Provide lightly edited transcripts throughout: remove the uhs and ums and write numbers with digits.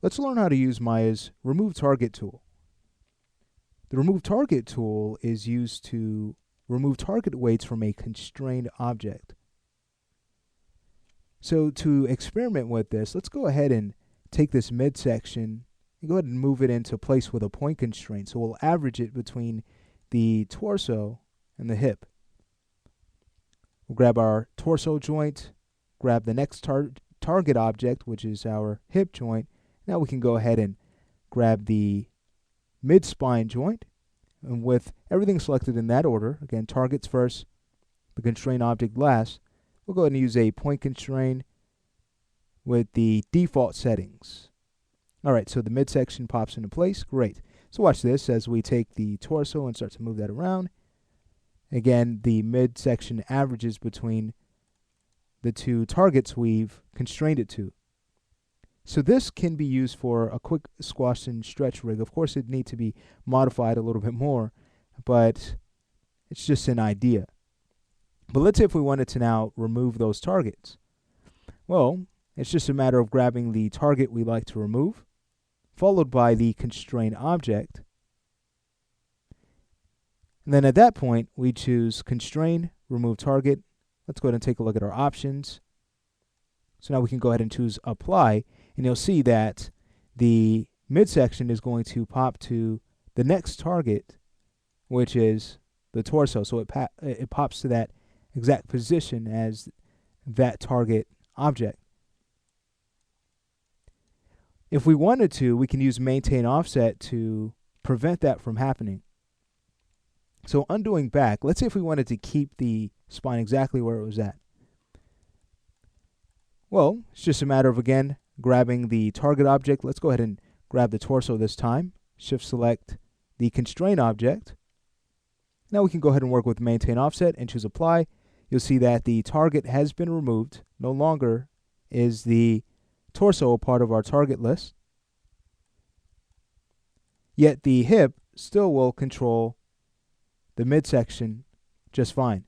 Let's learn how to use Maya's Remove Target tool. The Remove Target tool is used to remove target weights from a constrained object. So to experiment with this, let's go ahead and take this midsection and go ahead and move it into place with a point constraint. So we'll average it between the torso and the hip. We'll grab our torso joint, grab the next target object, which is our hip joint. Now we can go ahead and grab the mid-spine joint, and with everything selected in that order, again, targets first, the constraint object last, we'll go ahead and use a point constraint with the default settings. All right, so the midsection pops into place. Great. So watch this as we take the torso and start to move that around. Again, the midsection averages between the two targets we've constrained it to. So this can be used for a quick squash and stretch rig. Of course, it needs to be modified a little bit more, but it's just an idea. But let's say if we wanted to now remove those targets. Well, it's just a matter of grabbing the target we like to remove, followed by the constraint object. And then at that point, we choose Constrain, Remove Target. Let's go ahead and take a look at our options. So now we can go ahead and choose Apply, and you'll see that the midsection is going to pop to the next target, which is the torso. So it pops to that exact position as that target object. If we wanted to, we can use Maintain Offset to prevent that from happening. So undoing back, let's say if we wanted to keep the spine exactly where it was at. Well, it's just a matter of, again, grabbing the target object. Let's go ahead and grab the torso this time. Shift select the constraint object. Now we can go ahead and work with Maintain Offset and choose Apply. You'll see that the target has been removed. No longer is the torso a part of our target list. Yet the hip still will control the midsection just fine.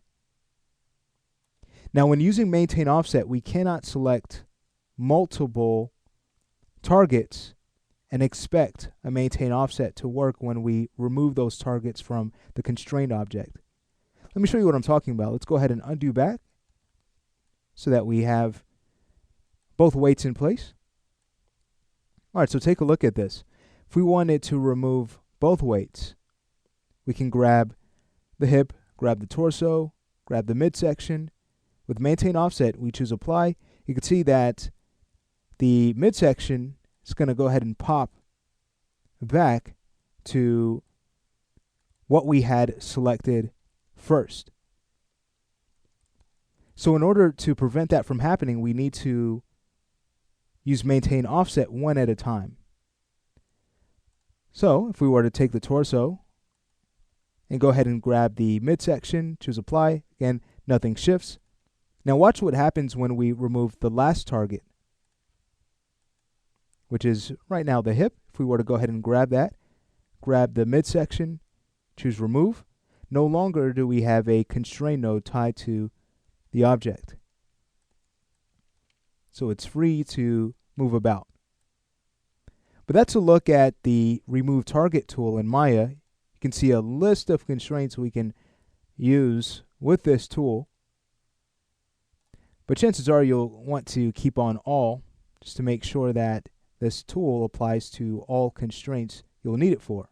Now when using Maintain Offset, we cannot select multiple targets and expect a Maintain Offset to work when we remove those targets from the constrained object. Let me show you what I'm talking about. Let's go ahead and undo back so that we have both weights in place. All right, so take a look at this. If we wanted to remove both weights, we can grab the hip, grab the torso, grab the midsection. With Maintain Offset, we choose Apply. You can see that the midsection is going to go ahead and pop back to what we had selected first. So in order to prevent that from happening, we need to use Maintain Offset one at a time. So if we were to take the torso and go ahead and grab the midsection, choose Apply, again, nothing shifts. Now watch what happens when we remove the last target, which is right now the hip. If we were to go ahead and grab that, grab the midsection, choose Remove, no longer do we have a constraint node tied to the object. So it's free to move about. But that's a look at the Remove Target tool in Maya. You can see a list of constraints we can use with this tool. But chances are you'll want to keep on all just to make sure that this tool applies to all constraints you'll need it for.